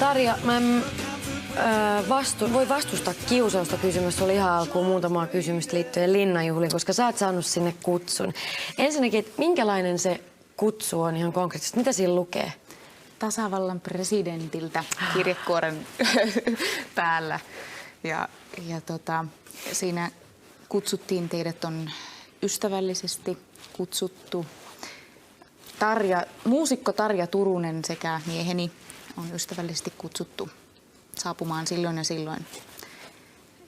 Tarja, mä en voi vastustaa kiusausta kysymässä. Oli ihan alkuun muutamaa kysymystä liittyen Linnanjuhliin, koska sä oot saanut sinne kutsun. Ensinnäkin, että minkälainen se kutsu on ihan konkreettisesti? Mitä siinä lukee? Tasavallan presidentiltä kirjekuoren päällä. Ja siinä kutsuttiin, teidät on ystävällisesti kutsuttu. Muusikko Tarja Turunen sekä mieheni on ystävällisesti kutsuttu saapumaan silloin ja silloin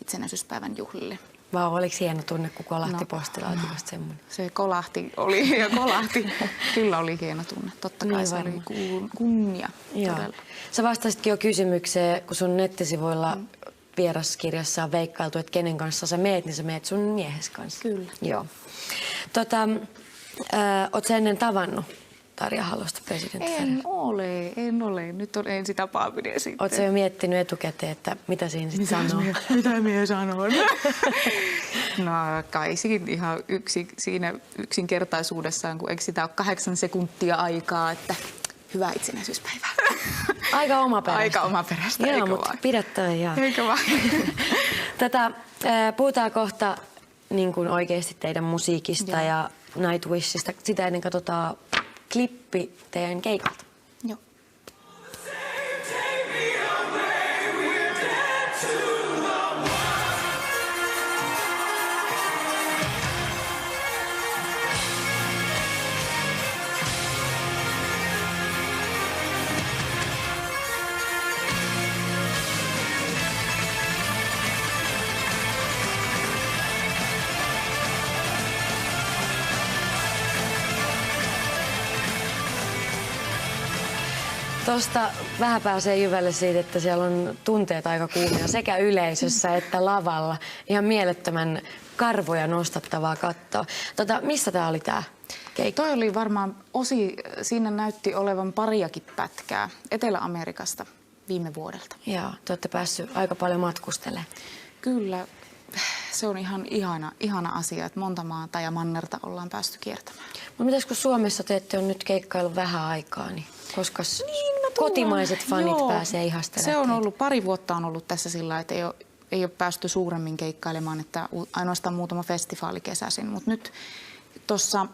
itsenäisyyspäivän juhlille. Vau, oliko hieno tunne, kun kolahti postilaatikosta semmoinen? Se kolahti oli ja kolahti. Kyllä oli hieno tunne. Totta kai niin se oli kunnia. Todella. Sä vastasitkin jo kysymykseen, kun sun nettisivuilla vieraskirjassa on veikkailtu, että kenen kanssa sä meet, niin sä meet sun miehes kanssa. Kyllä. Joo. Oot sä ennen tavannut Tarja Halosta presidenttiä? En ole. Nyt on ensi tapaaminen sitten. Oot sä jo miettinyt etukäteen, että mitä siinä sitten sanoo? Mitä minä sanon? No kai siinä ihan siinä yksinkertaisuudessaan, kun eikö sitä ole 8 sekuntia aikaa, että hyvää itsenäisyyspäivää. Aika omaperäistä. Aika omaperäistä, joo, eikö mutta vaan? pidä toi, joo. Eikö vaan? Puhutaan kohta niin kuin oikeasti teidän musiikista ja Nightwishista. Sitä ennen katsotaan klippi teidän keikalta. Joo. Tuosta vähän pääsee jyvälle siitä, että siellä on tunteet aika kuumia sekä yleisössä että lavalla. Ihan mielettömän karvoja nostattavaa kattoa. Missä tää oli tää keikka? Toi oli varmaan siinä näytti olevan pariakin pätkää Etelä-Amerikasta viime vuodelta. Joo, te olette päässyt aika paljon matkustelemaan. Kyllä, se on ihan ihana asia, että monta maata ja mannerta ollaan päästy kiertämään. Mutta mitäs kun Suomessa te ette ole nyt keikkaillut vähän aikaa, niin koska kotimaiset fanit pääsee ihastelemaan? Se on ollut, pari vuotta on ollut tässä sillä, että ei ole päästy suuremmin keikkailemaan, että ainoastaan muutama festivaali kesäisin. Mutta nyt tuossa,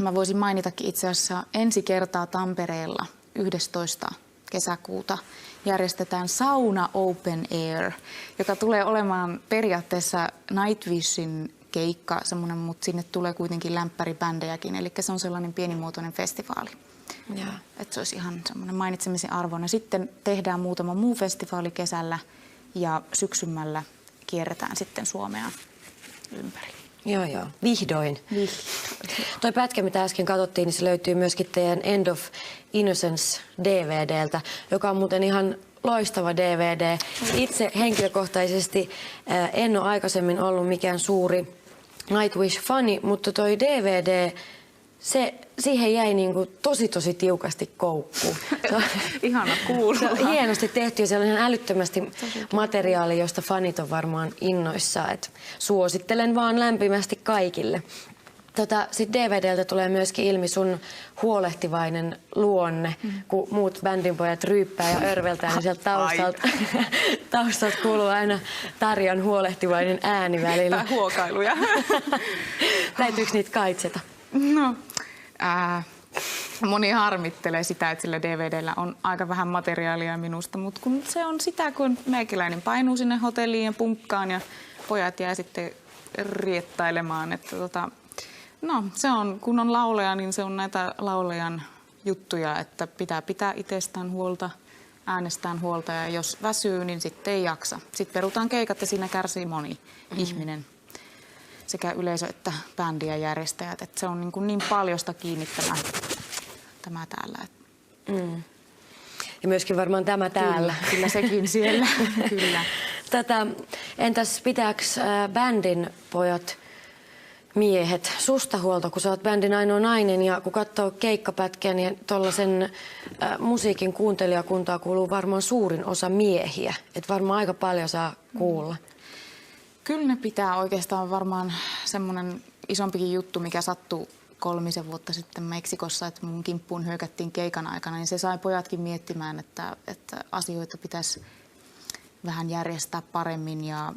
mä voisin mainitakin itse asiassa ensi kertaa Tampereella 11. kesäkuuta järjestetään Sauna Open Air, joka tulee olemaan periaatteessa Nightwishin keikka, mutta sinne tulee kuitenkin lämpäribändejäkin, eli se on sellainen pienimuotoinen festivaali. Että se olisi ihan semmoinen mainitsemisen arvoinen. Sitten tehdään muutama muu festivaali kesällä ja syksymällä kierretään sitten Suomea ympäri. Joo. Vihdoin. Toi pätkä, mitä äsken katsottiin, niin se löytyy myöskin teidän End of Innocence DVDltä, joka on muuten ihan loistava DVD. Itse henkilökohtaisesti en ole aikaisemmin ollut mikään suuri Nightwish-fani, mutta toi DVD, siihen jäi niinku tosi tiukasti koukkuun. Ihana kuulla. Se on hienosti tehty ja siellä on ihan älyttömästi materiaalia, josta fanit on varmaan innoissaan. Et suosittelen vaan lämpimästi kaikille. Sitten DVDltä tulee myöskin ilmi sun huolehtivainen luonne, kun muut bändinpojat ryyppää ja örveltää, niin sieltä taustalta kuuluu aina Tarjan huolehtivainen ääni välillä. Tai huokailuja. Täytyykö niitä kaitseta? No, moni harmittelee sitä, että sillä DVDllä on aika vähän materiaalia minusta, mutta kun se on sitä, kun meikäläinen painuu sinne hotelliin ja punkkaan ja pojat jää sitten riettailemaan, että no, se on, kun on laulaja, niin se on näitä laulajan juttuja, että pitää itsestään huolta, äänestään huolta ja jos väsyy, niin sitten ei jaksa. Sitten perutaan keikat ja siinä kärsii moni ihminen, sekä yleisö että bändi ja järjestäjät. Että se on niin paljosta kiinni tämä täällä. Ja myöskin varmaan tämä täällä. Kyllä sekin siellä, kyllä. Entäs pitääkö bändin pojat miehet susta huolta, kun sä oot bändin ainoa nainen ja kun katsoo keikkapätkiä, niin tollasen musiikin kuuntelijakuntaa kuuluu varmaan suurin osa miehiä. Et varmaan aika paljon saa kuulla. Kyllä ne pitää oikeastaan varmaan semmoinen isompikin juttu, mikä sattuu 3 vuotta sitten Meksikossa, että mun kimppuun hyökättiin keikan aikana, niin se sai pojatkin miettimään, että asioita pitäisi vähän järjestää paremmin ja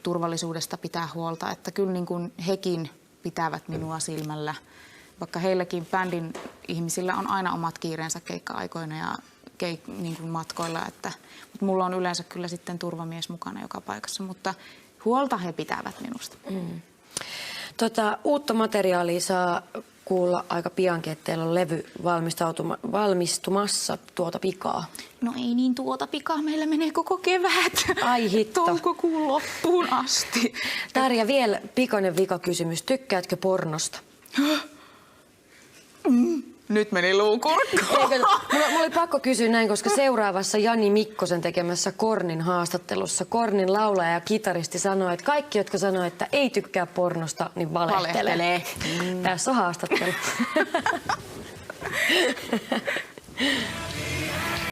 turvallisuudesta pitää huolta. Että kyllä niin kuin hekin pitävät minua silmällä, vaikka heilläkin bändin ihmisillä on aina omat kiireensä keikka-aikoina ja niin kuin matkoilla. Mutta mulla on yleensä kyllä sitten turvamies mukana joka paikassa, mutta huolta he pitävät minusta. Uutta materiaalia saa kuulla aika piankin, että teillä on levy valmistumassa tuota pikaa. No ei niin tuota pikaa, meillä menee koko kevät. Ai hitto. Toukokuun loppuun asti. Tarja, vielä pikainen vikakysymys. Tykkäätkö pornosta? Nyt meni luukurkkoon. Mulla oli pakko kysyä näin, koska seuraavassa Jani Mikkosen tekemässä Kornin haastattelussa Kornin laulaja ja kitaristi sanoi, että kaikki, jotka sanoo, että ei tykkää pornosta, niin valehtelee. Tässä on haastattelu.